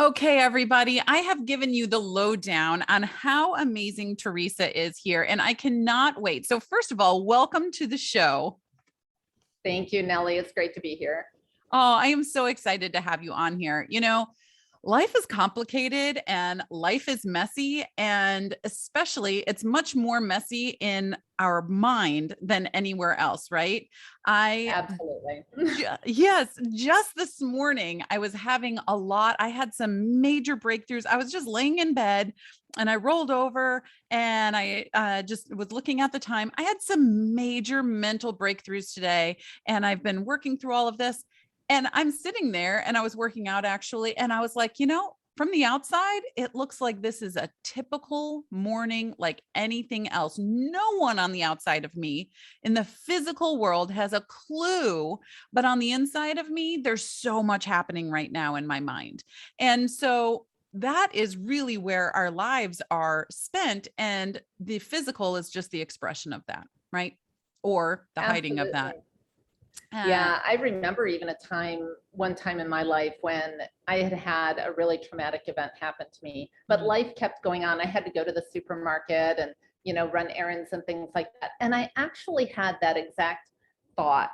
Okay, everybody, I have given you the lowdown on how amazing Teresa is here, and I cannot wait. So, first of all, welcome to the show. Thank you, Nellie. It's great to be here. Oh, I am so excited to have you on here. Life is complicated and life is messy, and especially it's much more messy in our mind than anywhere else, right? I Absolutely. Yes, just this morning I was having I had some major breakthroughs. I was just laying in bed and I rolled over and I just was looking at the time. I had some major mental breakthroughs today, and I've been working through all of this. And I'm sitting there and I was working out actually. And I was like, from the outside, it looks like this is a typical morning like anything else. No one on the outside of me in the physical world has a clue, but on the inside of me, there's so much happening right now in my mind. And so that is really where our lives are spent. And the physical is just the expression of that, right? Or the hiding of that. Absolutely. Yeah, I remember even one time in my life when I had a really traumatic event happen to me, but life kept going on. I had to go to the supermarket and, run errands and things like that. And I actually had that exact thought,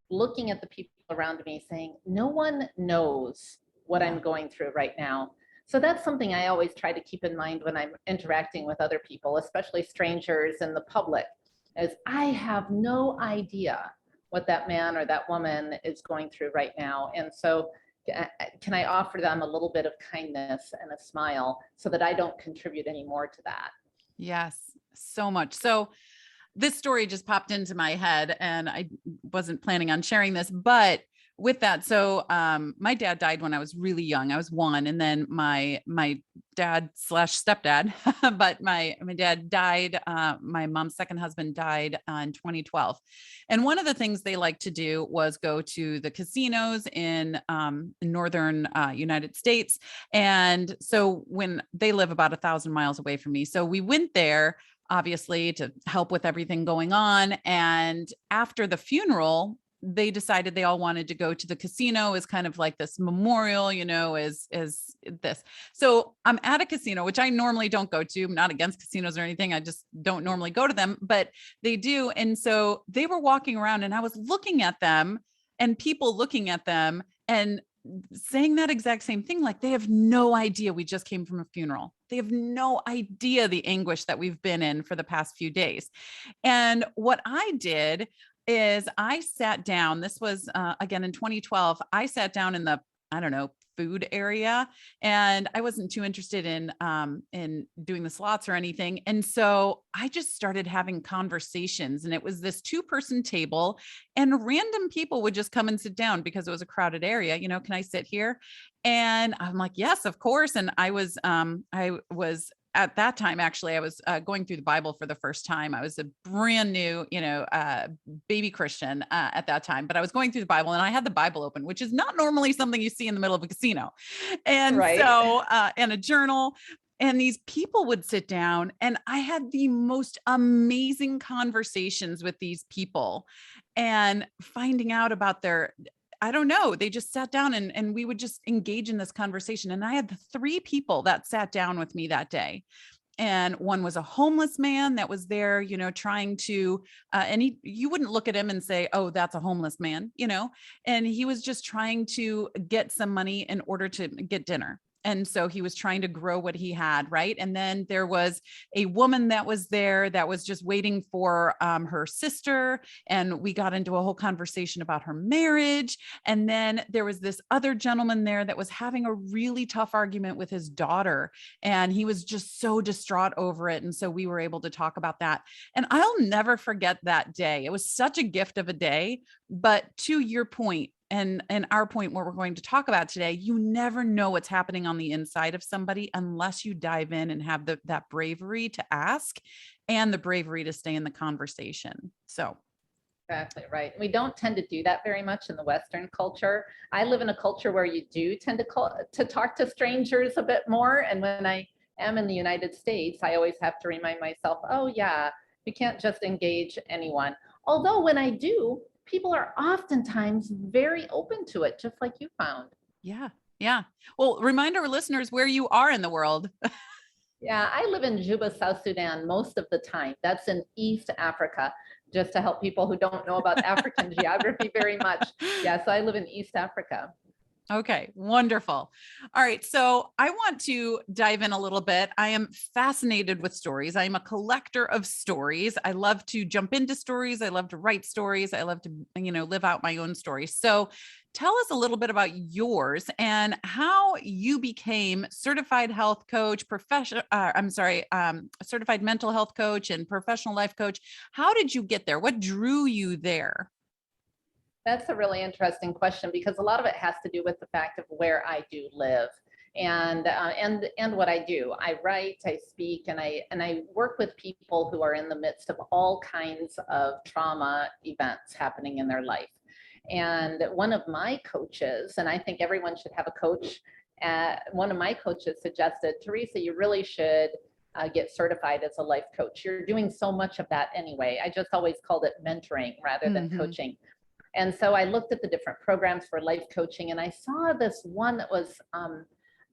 looking at the people around me saying, no one knows what I'm going through right now. So that's something I always try to keep in mind when I'm interacting with other people, especially strangers and the public, is I have no idea what that man or that woman is going through right now. And so can I offer them a little bit of kindness and a smile so that I don't contribute any more to that? Yes, so much. So this story just popped into my head and I wasn't planning on sharing this, but with that, so my dad died when I was really young. I was 1, and then my dad / stepdad, but my dad died. My mom's second husband died in 2012, and one of the things they liked to do was go to the casinos in northern United States, and so when they live about 1,000 miles away from me, so we went there obviously to help with everything going on. And after the funeral, they decided they all wanted to go to the casino as kind of like this memorial, as this. So I'm at a casino, which I normally don't go to. I'm not against casinos or anything. I just don't normally go to them, but they do. And so they were walking around and I was looking at them and people looking at them and saying that exact same thing. Like they have no idea we just came from a funeral. They have no idea the anguish that we've been in for the past few days. And what I did is I sat down. This was again in 2012. I sat down in the, I don't know, food area, and I wasn't too interested in doing the slots or anything. And so I just started having conversations, and it was this 2-person table, and random people would just come and sit down because it was a crowded area. Can I sit here? And I'm like, yes, of course. And I was at that time, actually, I was going through the Bible for the first time. I was a brand new, baby Christian at that time, but I was going through the Bible and I had the Bible open, which is not normally something you see in the middle of a casino. And Right. so, and a journal. And these people would sit down, and I had the most amazing conversations with these people and finding out about I don't know. They just sat down and we would just engage in this conversation. And I had 3 people that sat down with me that day. And one was a homeless man that was there, trying to, and you wouldn't look at him and say, oh, that's a homeless man, and he was just trying to get some money in order to get dinner. And so he was trying to grow what he had. Right. And then there was a woman that was there that was just waiting for her sister. And we got into a whole conversation about her marriage. And then there was this other gentleman there that was having a really tough argument with his daughter. And he was just so distraught over it. And so we were able to talk about that. And I'll never forget that day. It was such a gift of a day. But to your point, and our point, what we're going to talk about today, you never know what's happening on the inside of somebody unless you dive in and have that bravery to ask and the bravery to stay in the conversation. So Exactly right. We don't tend to do that very much in the Western culture. I live in a culture where you do tend to talk to strangers a bit more. And when I am in the United States, I always have to remind myself, oh yeah, you can't just engage anyone. Although when I do, people are oftentimes very open to it, just like you found. yeah. Yeah. Well, remind our listeners where you are in the world. Yeah, I live in Juba, South Sudan most of the time. That's in East Africa, just to help people who don't know about African geography very much. Yeah, so I live in East Africa. Okay, wonderful. All right, so I want to dive in a little bit. I am fascinated with stories. I am a collector of stories. I love to jump into stories. I love to write stories. I love to, live out my own stories. So tell us a little bit about yours and how you became certified health coach, certified mental health coach and professional life coach. How did you get there? What drew you there? That's a really interesting question because a lot of it has to do with the fact of where I do live and what I do. I write, I speak, and I work with people who are in the midst of all kinds of trauma events happening in their life. And one of my coaches, and I think everyone should have a coach, one of my coaches suggested, Teresa, you really should get certified as a life coach. You're doing so much of that anyway. I just always called it mentoring rather than coaching. And so I looked at the different programs for life coaching, and I saw this one that was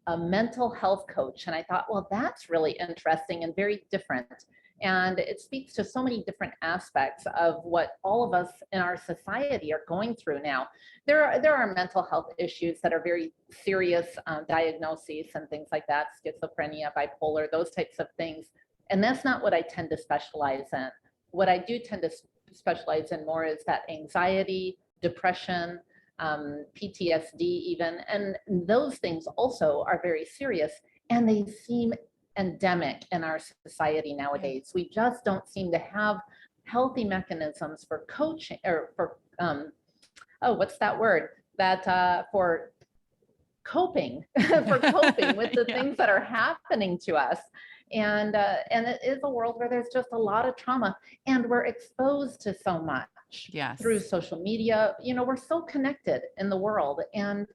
a mental health coach. And I thought, well, that's really interesting and very different. And it speaks to so many different aspects of what all of us in our society are going through now. There are mental health issues that are very serious diagnoses and things like that, schizophrenia, bipolar, those types of things. And that's not what I tend to specialize in. What I do tend to specialize in more is that anxiety, depression, PTSD even, and those things also are very serious, and they seem endemic in our society nowadays. We just don't seem to have healthy mechanisms for coaching or for what's that word? That for coping, for coping with the things that are happening to us. And it is a world where there's just a lot of trauma, and we're exposed to so much through social media. We're so connected in the world, and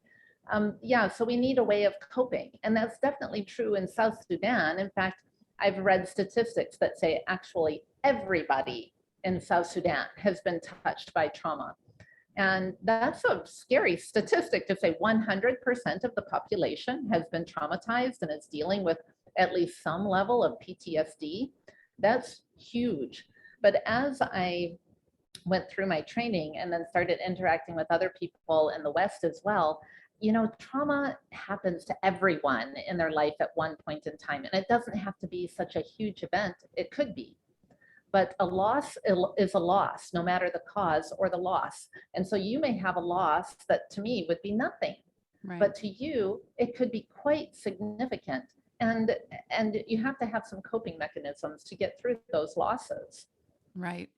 so we need a way of coping, and that's definitely true in South Sudan. In fact, I've read statistics that say actually everybody in South Sudan has been touched by trauma. And that's a scary statistic to say 100% of the population has been traumatized and is dealing with at least some level of PTSD. That's huge. But as I went through my training and then started interacting with other people in the West as well, trauma happens to everyone in their life at one point in time. And it doesn't have to be such a huge event. It could be. But a loss is a loss, no matter the cause or the loss. And so you may have a loss that to me would be nothing, but to you, it could be quite significant. And you have to have some coping mechanisms to get through those losses. Right.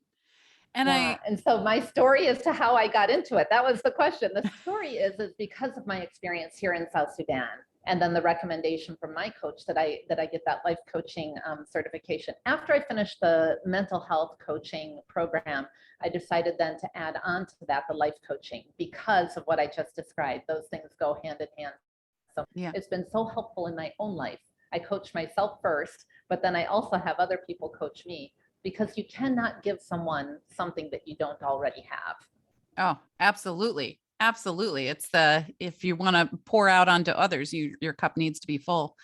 And so my story as to how I got into it, that was the question. The story is because of my experience here in South Sudan, and then the recommendation from my coach that I get that life coaching certification. After I finished the mental health coaching program, I decided then to add on to that the life coaching because of what I just described. Those things go hand in hand. So it's been so helpful in my own life. I coach myself first, but then I also have other people coach me, because you cannot give someone something that you don't already have. Oh, absolutely. Absolutely. It's if you want to pour out onto others, your cup needs to be full.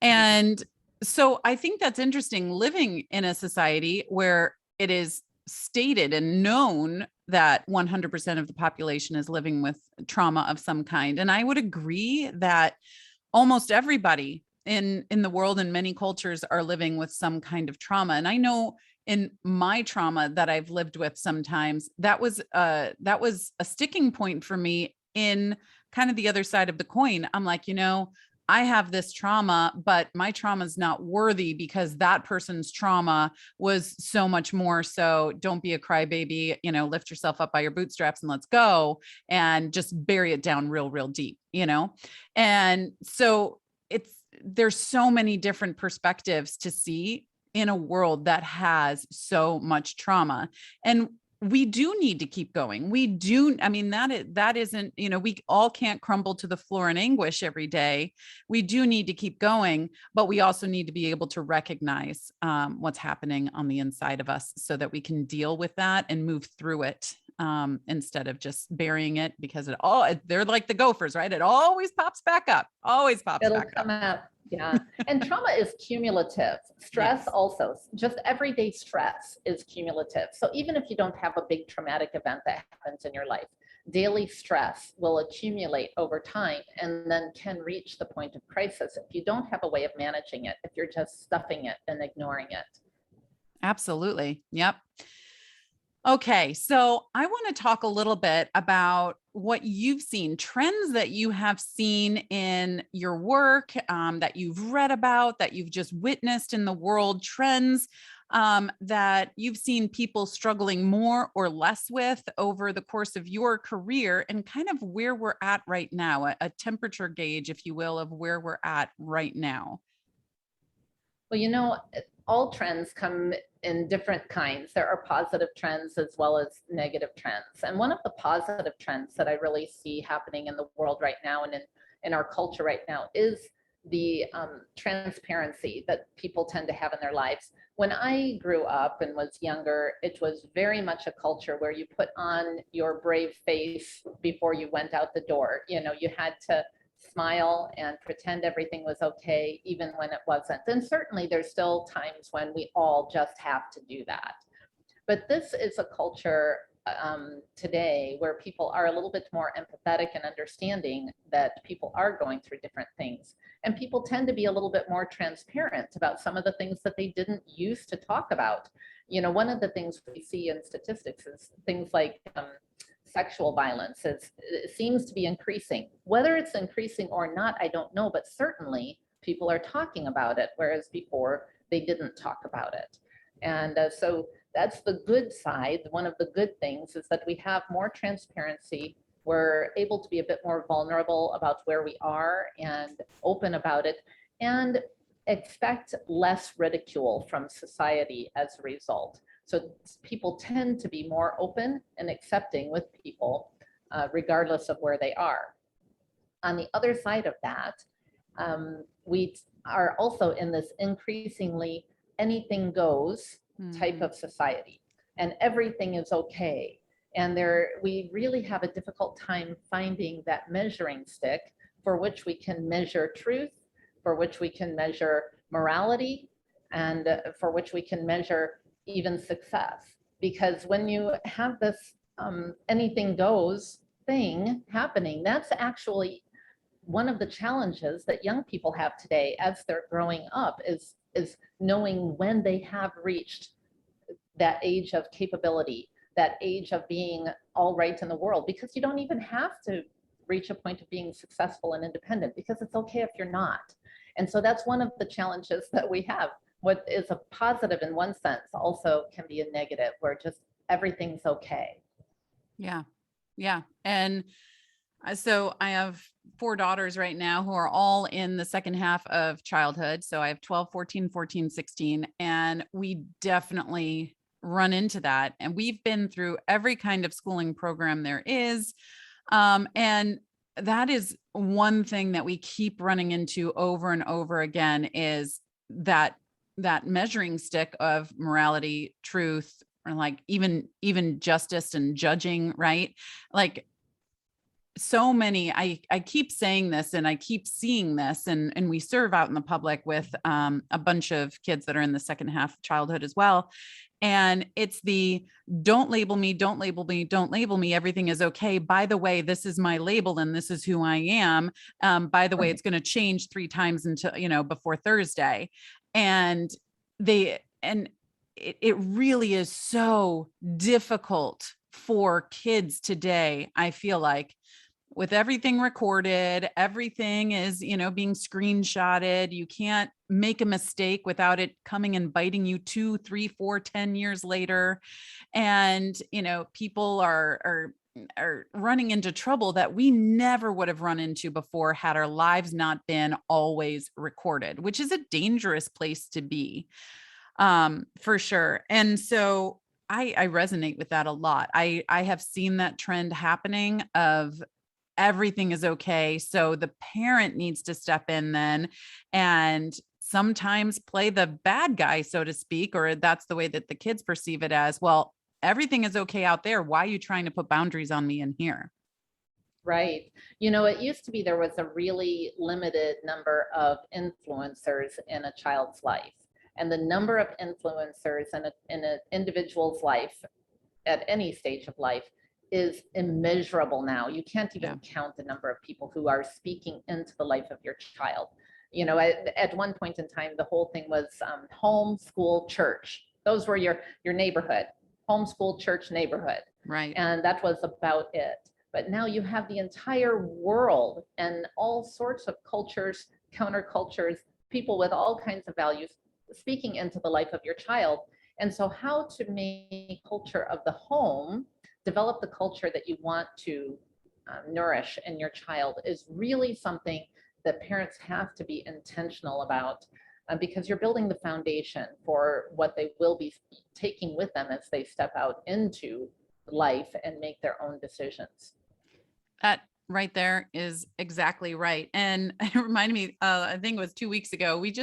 And so I think that's interesting, living in a society where it is stated and known that 100% of the population is living with trauma of some kind. And I would agree that almost everybody in the world and many cultures are living with some kind of trauma. And I know in my trauma that I've lived with sometimes, that was a sticking point for me in kind of the other side of the coin. I'm like, I have this trauma, but my trauma is not worthy because that person's trauma was so much more. So don't be a crybaby, lift yourself up by your bootstraps and let's go, and just bury it down real, real deep, And so there's so many different perspectives to see in a world that has so much trauma. And we do need to keep going. That isn't, we all can't crumble to the floor in anguish every day. We do need to keep going, but we also need to be able to recognize what's happening on the inside of us so that we can deal with that and move through it instead of just burying it, because they're like the gophers, right? It always pops back up, always pops It'll back come up. up. Yeah. And trauma is cumulative. Stress Yes. also, just everyday stress is cumulative. So even if you don't have a big traumatic event that happens in your life, daily stress will accumulate over time and then can reach the point of crisis if you don't have a way of managing it, if you're just stuffing it and ignoring it. Absolutely. Yep. Okay, so I want to talk a little bit about what you've seen, trends that you have seen in your work, that you've read about, that you've just witnessed in the world, trends that you've seen people struggling more or less with over the course of your career, and kind of where we're at right now, a temperature gauge, if you will, of where we're at right now. Well, all trends come in different kinds. There are positive trends as well as negative trends. And one of the positive trends that I really see happening in the world right now and in our culture right now is the transparency that people tend to have in their lives. When I grew up and was younger, it was very much a culture where you put on your brave face before you went out the door. You had to smile and pretend everything was okay, even when it wasn't. And certainly there's still times when we all just have to do that. But this is a culture today where people are a little bit more empathetic and understanding that people are going through different things. And people tend to be a little bit more transparent about some of the things that they didn't used to talk about. One of the things we see in statistics is things like sexual violence. It seems to be increasing. Whether it's increasing or not, I don't know, but certainly people are talking about it, whereas before they didn't talk about it. And so that's the good side. One of the good things is that we have more transparency. We're able to be a bit more vulnerable about where we are and open about it, and expect less ridicule from society as a result. So people tend to be more open and accepting with people, regardless of where they are. On the other side of that, we are also in this increasingly anything goes type of society, and everything is okay. And we really have a difficult time finding that measuring stick for which we can measure truth, for which we can measure morality, and for which we can measure even success. Because when you have this anything goes thing happening, that's actually one of the challenges that young people have today as they're growing up, is knowing when they have reached that age of capability, that age of being all right in the world, because you don't even have to reach a point of being successful and independent, because it's okay if you're not. And so that's one of the challenges that we have. What is a positive in one sense also can be a negative, where just everything's okay. Yeah. Yeah. And so I have 4 daughters right now who are all in the second half of childhood. So I have 12, 14, 14, 16, and we definitely run into that. And we've been through every kind of schooling program there is. And that is one thing that we keep running into over and over again, is that measuring stick of morality, truth, or like even justice and judging, right? Like, so many, I keep saying this and I keep seeing this, and we serve out in the public with a bunch of kids that are in the second half of childhood as well. And it's the don't label me, don't label me, don't label me. Everything is okay. By the way, this is my label and this is who I am. By the way, it's going to change 3 times until, before Thursday. And it really is so difficult for kids today. I feel like, with everything recorded, everything is, being screenshotted. You can't make a mistake without it coming and biting you 2, 3, 4, 10 years later. And, people are running into trouble that we never would have run into before had our lives not been always recorded, which is a dangerous place to be, for sure. And so I resonate with that a lot. I have seen that trend happening of everything is okay. So the parent needs to step in then and sometimes play the bad guy, so to speak, or that's the way that the kids perceive it as. Well, everything is okay out there. Why are you trying to put boundaries on me in here? Right. You know, it used to be there was a really limited number of influencers in a child's life. And the number of influencers in an individual's life at any stage of life is immeasurable now. You can't even count the number of people who are speaking into the life of your child. You know, at one point in time, the whole thing was home, school, church. Those were your neighborhood, homeschool, church, neighborhood. Right. And that was about it. But now you have the entire world and all sorts of cultures, countercultures, people with all kinds of values speaking into the life of your child. And so how to make culture of the home, develop the culture that you want to nourish in your child is really something that parents have to be intentional about, because you're building the foundation for what they will be taking with them as they step out into life and make their own decisions. That right there is exactly right. And it reminded me, I think it was 2 weeks ago, we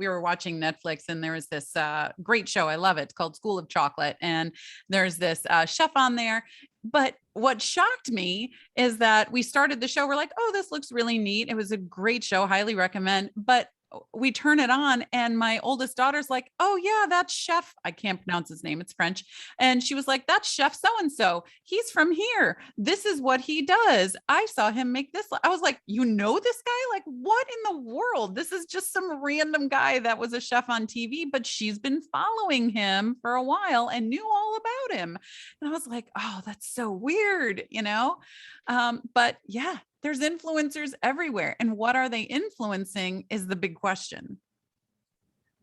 were watching Netflix, and there was this great show. I love it. It's called School of Chocolate. And there's this chef on there. But what shocked me is that we started the show. We're like, oh, this looks really neat. It was a great show. Highly recommend. But we turn it on, and my oldest daughter's like, oh yeah, that's chef. I can't pronounce his name. It's French. And she was like, that's chef so-and-so. He's from here. This is what he does. I saw him make this. I was like, you know, this guy, like what in the world? This is just some random guy that was a chef on TV, but she's been following him for a while and knew all about him. And I was like, oh, that's so weird, you know? But yeah, there's influencers everywhere. And what are they influencing is the big question.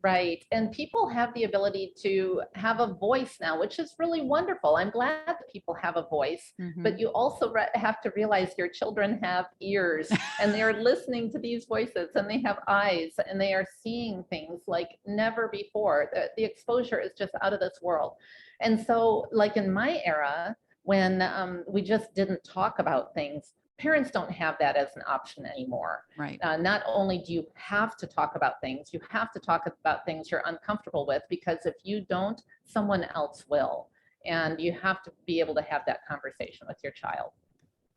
Right. And people have the ability to have a voice now, which is really wonderful. I'm glad that people have a voice, but you also have to realize your children have ears and they are listening to these voices, and they have eyes and they are seeing things like never before. The exposure is just out of this world. And so like in my era, when we just didn't talk about things, parents don't have that as an option anymore. Right. Not only do you have to talk about things, you have to talk about things you're uncomfortable with, because if you don't, someone else will. And you have to be able to have that conversation with your child.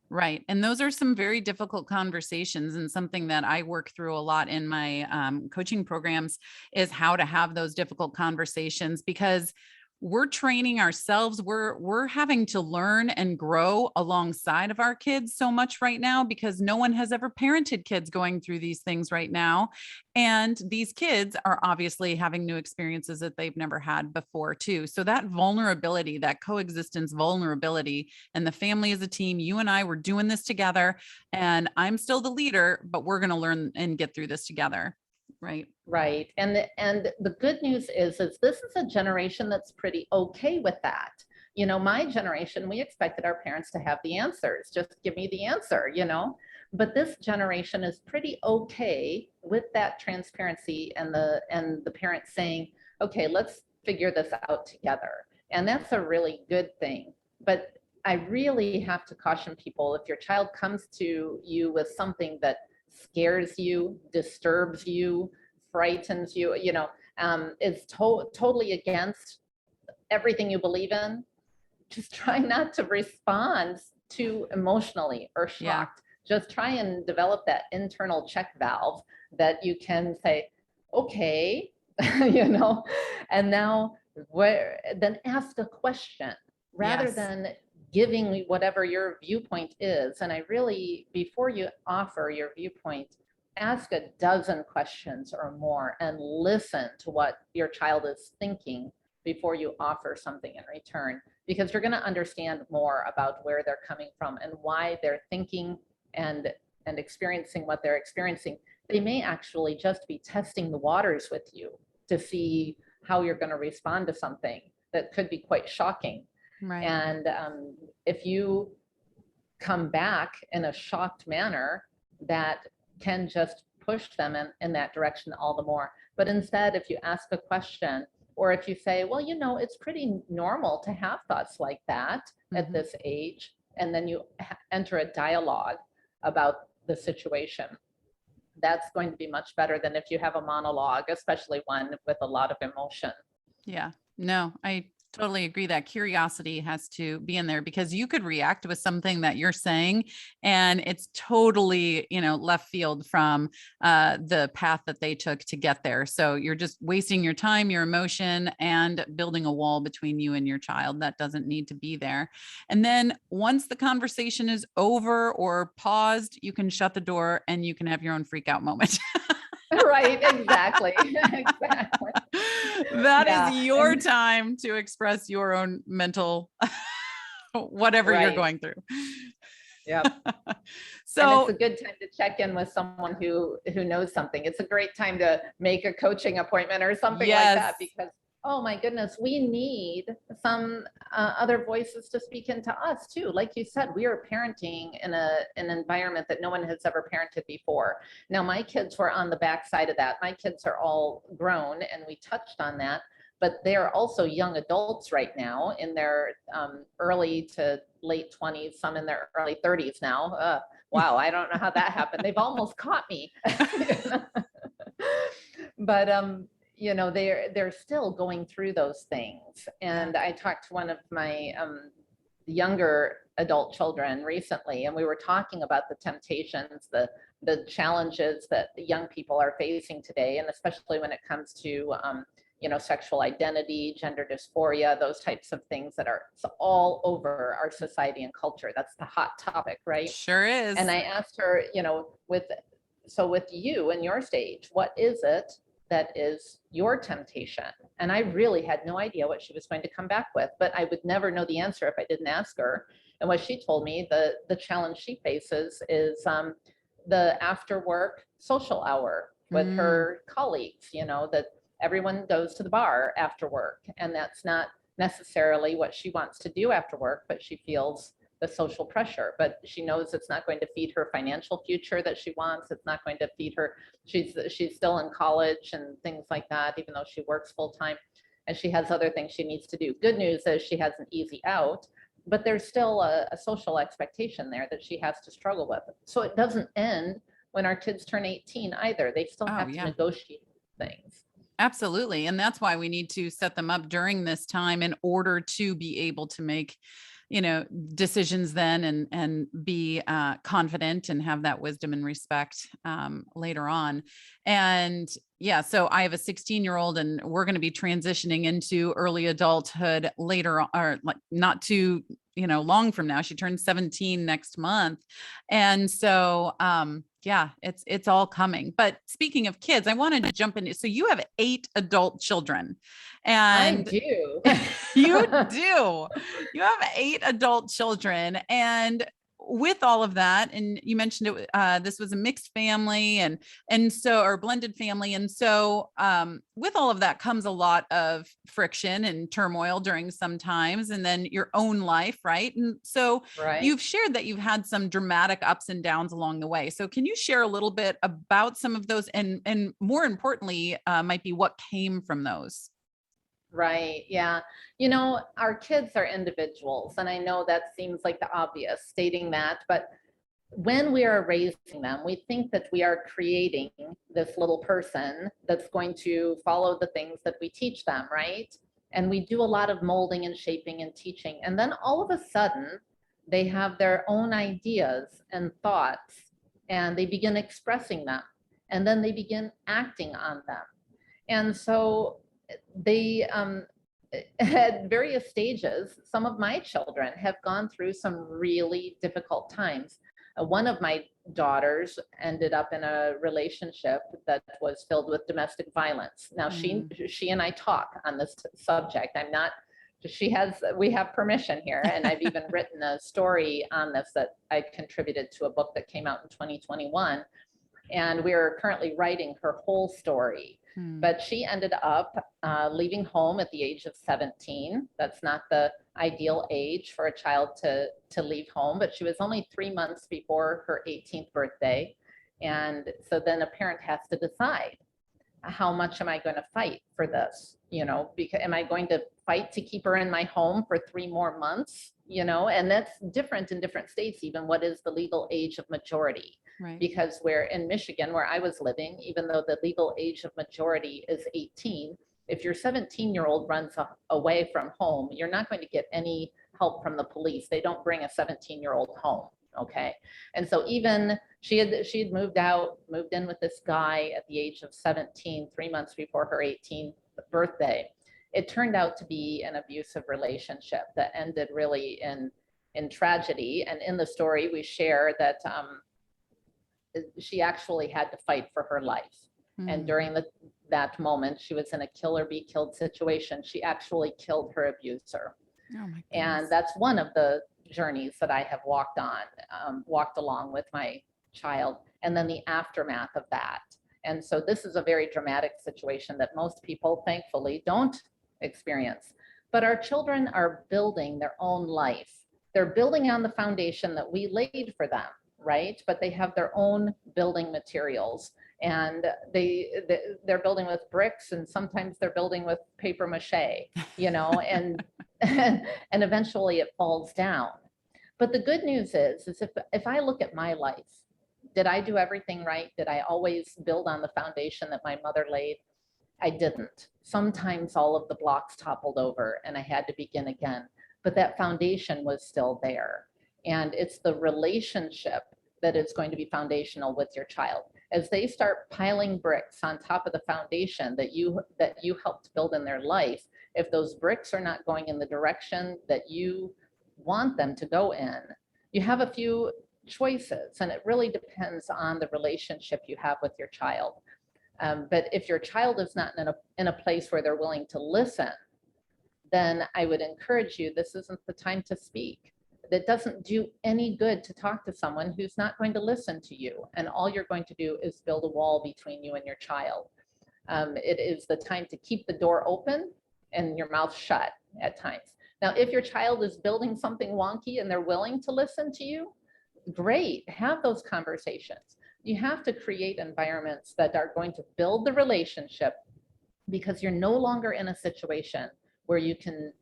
Right. And those are some very difficult conversations, and something that I work through a lot in my coaching programs is how to have those difficult conversations, because we're training ourselves. We're having to learn and grow alongside of our kids so much right now, because no one has ever parented kids going through these things right now. And these kids are obviously having new experiences that they've never had before too. So that vulnerability, that coexistence vulnerability, and the family as a team, you and I were doing this together, and I'm still the leader, but we're going to learn and get through this together. Right. Right. And the good news is this is a generation that's pretty okay with that. You know, my generation, we expected our parents to have the answers. Just give me the answer, you know. But this generation is pretty okay with that transparency, and the parents saying, okay, let's figure this out together. And that's a really good thing. But I really have to caution people, if your child comes to you with something that scares you, disturbs you, frightens you, you know, is totally against everything you believe in, just try not to respond too emotionally or shocked. Just try and develop that internal check valve that you can say, okay, you know, and now then ask a question rather than giving me whatever your viewpoint is. And I really, before you offer your viewpoint, ask a dozen questions or more and listen to what your child is thinking before you offer something in return, because you're going to understand more about where they're coming from and why they're thinking and experiencing what they're experiencing. They may actually just be testing the waters with you to see how you're going to respond to something that could be quite shocking. Right. And if you come back in a shocked manner, that can just push them in that direction all the more. But instead, if you ask a question, or if you say, well, you know, it's pretty normal to have thoughts like that at this age, and then you enter a dialogue about the situation, that's going to be much better than if you have a monologue, especially one with a lot of emotion. Yeah, no, I Totally agree that curiosity has to be in there, because you could react with something that you're saying and it's totally, left field from the path that they took to get there. So you're just wasting your time, your emotion, and building a wall between you and your child that doesn't need to be there. And then once the conversation is over or paused, you can shut the door and you can have your own freak out moment. Right, exactly. Exactly. That Yeah. is your time to express your own mental, whatever you're Right. going through. Yep. And So it's a good time to check in with someone who knows something. It's a great time to make a coaching appointment or something like that, yes, because oh my goodness, we need some other voices to speak into us too. Like you said, we are parenting in an environment that no one has ever parented before. Now, my kids were on the backside of that. My kids are all grown, and we touched on that. But they're also young adults right now in their early to late 20s, some in their early 30s now. Wow, I don't know how that happened. They've almost caught me. But they're still going through those things. And I talked to one of my younger adult children recently, and we were talking about the temptations, the challenges that the young people are facing today, and especially when it comes to sexual identity, gender dysphoria, those types of things that are all over our society and culture. That's the hot topic, right? sure is. And I asked her, with you and your stage, what is it that is your temptation? And I really had no idea what she was going to come back with, but I would never know the answer if I didn't ask her. And what she told me, the challenge she faces is the after work social hour with her colleagues, that everyone goes to the bar after work. And that's not necessarily what she wants to do after work, but she feels the social pressure, but she knows it's not going to feed her financial future that she wants. It's not going to feed her. She's still in college and things like that, even though she works full time, and she has other things she needs to do. Good news is she has an easy out, but there's still a social expectation there that she has to struggle with. So it doesn't end when our kids turn 18 either. They still have to negotiate things. Absolutely. And that's why we need to set them up during this time in order to be able to make, decisions then and be confident and have that wisdom and respect later on. And yeah, so I have a 16-year-old and we're going to be transitioning into early adulthood later, or like not too, long from now. She turns 17 next month. And so, yeah, it's all coming. But speaking of kids, I wanted to jump into, so you have 8 adult children, and I do. you do. You have 8 adult children, and with all of that, and you mentioned it, this was a mixed family and so, or blended family. And so with all of that comes a lot of friction and turmoil during some times, and then your own life, right? And so you've shared that you've had some dramatic ups and downs along the way. So can you share a little bit about some of those, and more importantly, might be what came from those? Right. Yeah. Our kids are individuals, and I know that seems like the obvious stating that, but when we are raising them, we think that we are creating this little person that's going to follow the things that we teach them, right? And we do a lot of molding and shaping and teaching. And then all of a sudden, they have their own ideas and thoughts, and they begin expressing them, and then they begin acting on them. And so they at various stages, some of my children have gone through some really difficult times. One of my daughters ended up in a relationship that was filled with domestic violence. Now she and I talk on this subject. I'm not, we have permission here, and I've even written a story on this that I contributed to a book that came out in 2021. And we're currently writing her whole story. But she ended up leaving home at the age of 17. That's not the ideal age for a child to leave home, but she was only 3 months before her 18th birthday. And so then a parent has to decide, how much am I going to fight for this? Because am I going to fight to keep her in my home for 3 more months? And that's different in different states, even what is the legal age of majority. Right. Because we're in Michigan, where I was living, even though the legal age of majority is 18, If your 17-year-old runs away from home, you're not going to get any help from the police. They don't bring a 17-year-old home. Okay. And so even she had moved in with this guy at the age of 17, 3 months before her 18th birthday. It turned out to be an abusive relationship that ended really in tragedy. And in the story, we share that she actually had to fight for her life. And during that moment, she was in a kill or be killed situation. She actually killed her abuser. Oh my goodness. And that's one of the journeys that I have walked along with my child, and then the aftermath of that. And so this is a very dramatic situation that most people, thankfully, don't experience. But our children are building their own life. They're building on the foundation that we laid for them, right? But they have their own building materials, and they're building with bricks, and sometimes they're building with paper mache, and and eventually it falls down. But the good news is if I look at my life, did I do everything right? Did I always build on the foundation that my mother laid? I didn't. Sometimes all of the blocks toppled over and I had to begin again, but that foundation was still there. And it's the relationship that is going to be foundational with your child. As they start piling bricks on top of the foundation that you helped build in their life, if those bricks are not going in the direction that you want them to go in, you have a few choices, and it really depends on the relationship you have with your child. But if your child is not in a place where they're willing to listen, then I would encourage you, this isn't the time to speak. That doesn't do any good to talk to someone who's not going to listen to you. And all you're going to do is build a wall between you and your child. It is the time to keep the door open and your mouth shut at times. Now, if your child is building something wonky and they're willing to listen to you, great, have those conversations. You have to create environments that are going to build the relationship, because you're no longer in a situation where you can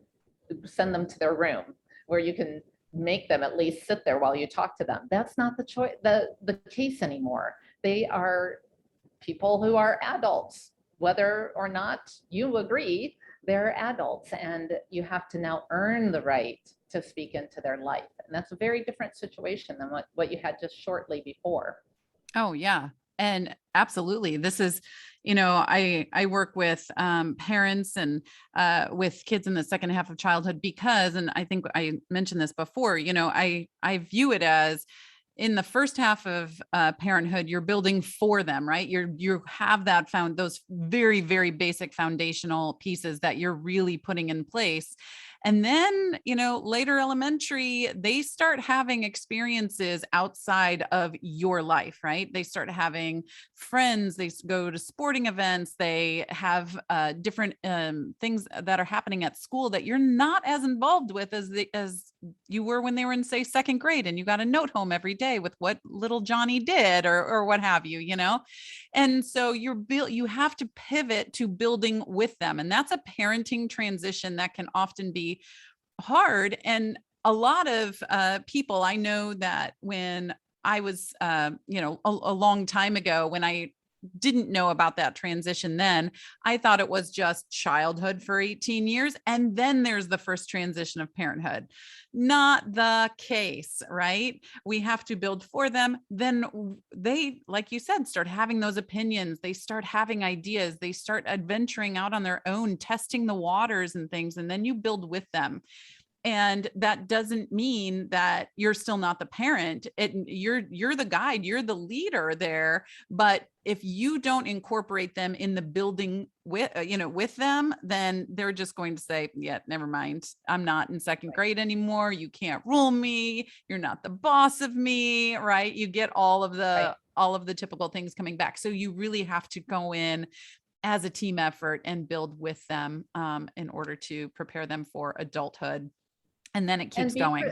send them to their room, where you can make them at least sit there while you talk to them. That's not the case anymore. They are people who are adults, whether or not you agree, they're adults, and you have to now earn the right to speak into their life. And that's a very different situation than what you had just shortly before. Oh yeah. And absolutely. This is, I work with parents and with kids in the second half of childhood because, and I think I mentioned this before, I view it as in the first half of parenthood, you're building for them, right? You have those very, very basic foundational pieces that you're really putting in place. And then, later elementary, they start having experiences outside of your life, right? They start having friends, they go to sporting events, they have different things that are happening at school that you're not as involved with as you were when they were in, say, second grade, and you got a note home every day with what little Johnny did or what have you, And so you have to pivot to building with them. And that's a parenting transition that can often be hard. And a lot of people, I know that when I was, a long time ago, when I didn't know about that transition, then I thought it was just childhood for 18 years. And then there's the first transition of parenthood. Not the case, right? We have to build for them. Then they, like you said, start having those opinions. They start having ideas. They start adventuring out on their own, testing the waters and things. And then you build with them. And that doesn't mean that you're still not the parent. You're the guide, you're the leader there. But if you don't incorporate them in the building with them, then they're just going to say, yeah, never mind. I'm not in second grade anymore. You can't rule me. You're not the boss of me, right? You get all of the typical things coming back. So you really have to go in as a team effort and build with them in order to prepare them for adulthood. And then it keeps going.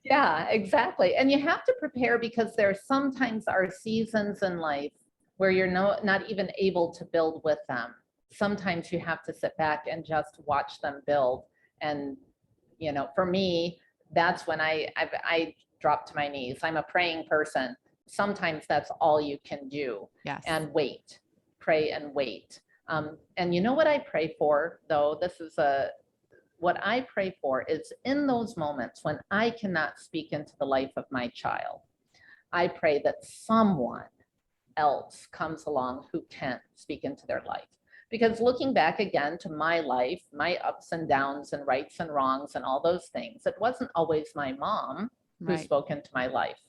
Yeah, exactly. And you have to prepare, because there sometimes are seasons in life where you're not even able to build with them. Sometimes you have to sit back and just watch them build. And, for me, that's when I drop to my knees. I'm a praying person. Sometimes that's all you can do. Yes. And wait, pray and wait. And you know what I pray for, though? What I pray for is in those moments when I cannot speak into the life of my child, I pray that someone else comes along who can speak into their life. Because looking back again to my life, my ups and downs and rights and wrongs and all those things, it wasn't always my mom who spoke into my life.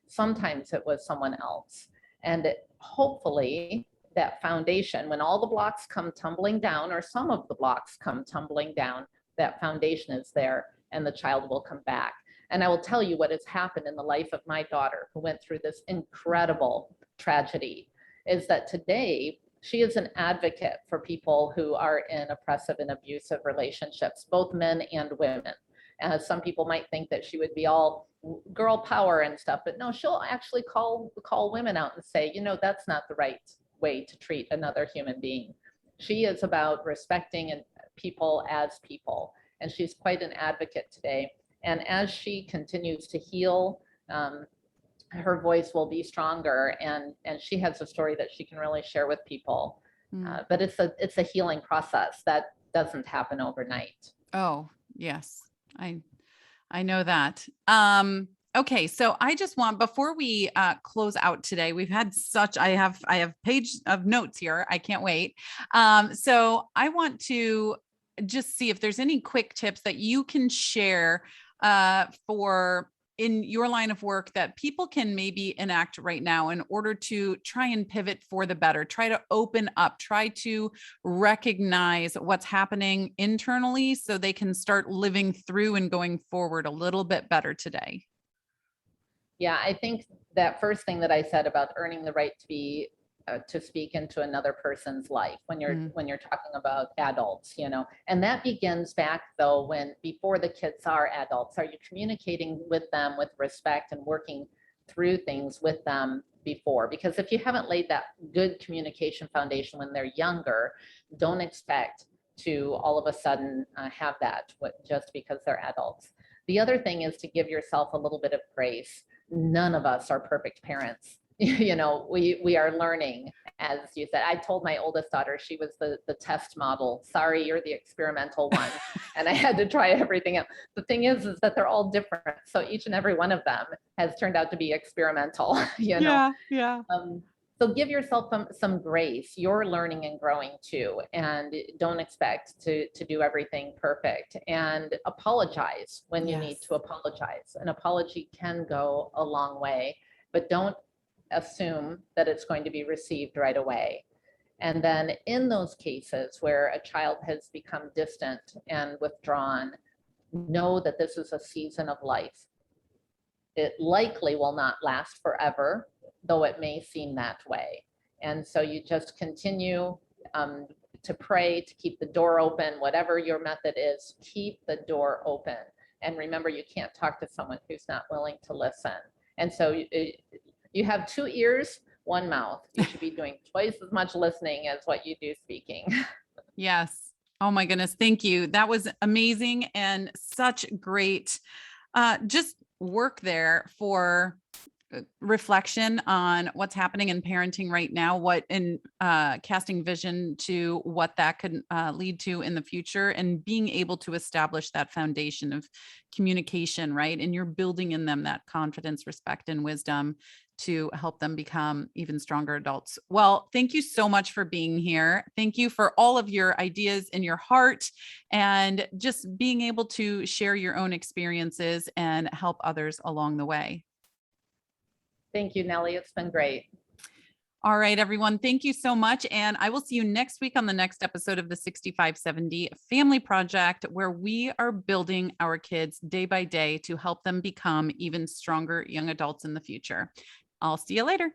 Sometimes it was someone else. And hopefully that foundation, when all the blocks come tumbling down, or some of the blocks come tumbling down, that foundation is there and the child will come back. And I will tell you what has happened in the life of my daughter, who went through this incredible tragedy, is that today she is an advocate for people who are in oppressive and abusive relationships, both men and women. Some people might think that she would be all girl power and stuff, but no, she'll actually call women out and say, you know, that's not the right way to treat another human being. She is about respecting people as people, and she's quite an advocate today. And as she continues to heal, her voice will be stronger, and she has a story that she can really share with people. But it's a healing process that doesn't happen overnight. Oh, yes. I know that. Okay. So I just want, before we close out today, we've had I have page of notes here. I can't wait. So I want to just see if there's any quick tips that you can share for in your line of work that people can maybe enact right now in order to try and pivot for the better, try to open up, try to recognize what's happening internally so they can start living through and going forward a little bit better today. Yeah, I think that first thing that I said about earning the right to speak into another person's life when you're talking about adults, you know, and that begins back though before the kids are adults. Are you communicating with them with respect and working through things with them before? Because if you haven't laid that good communication foundation when they're younger, don't expect to all of a sudden have that just because they're adults. The other thing is to give yourself a little bit of grace. None of us are perfect parents. You know, we are learning, as you said. I told my oldest daughter she was the test model. Sorry, you're the experimental one. And I had to try everything out. The thing is that they're all different. So each and every one of them has turned out to be experimental, you know? Yeah. So give yourself some grace. You're learning and growing too. And don't expect to do everything perfect. And apologize when you need to apologize. An apology can go a long way, but don't assume that it's going to be received right away. And then in those cases where a child has become distant and withdrawn, know that this is a season of life. It likely will not last forever, though it may seem that way. And so you just continue to pray, to keep the door open, whatever your method is, keep the door open. And remember, you can't talk to someone who's not willing to listen. And so you have 2 ears, 1 mouth. You should be doing twice as much listening as what you do speaking. Yes. Oh my goodness. Thank you. That was amazing and such great just work there for reflection on what's happening in parenting right now, casting vision to what that could lead to in the future, and being able to establish that foundation of communication, right? And you're building in them that confidence, respect, and wisdom to help them become even stronger adults. Well, thank you so much for being here. Thank you for all of your ideas in your heart and just being able to share your own experiences and help others along the way. Thank you, Nellie. It's been great. All right, everyone. Thank you so much. And I will see you next week on the next episode of the 6570 Family Project, where we are building our kids day by day to help them become even stronger young adults in the future. I'll see you later.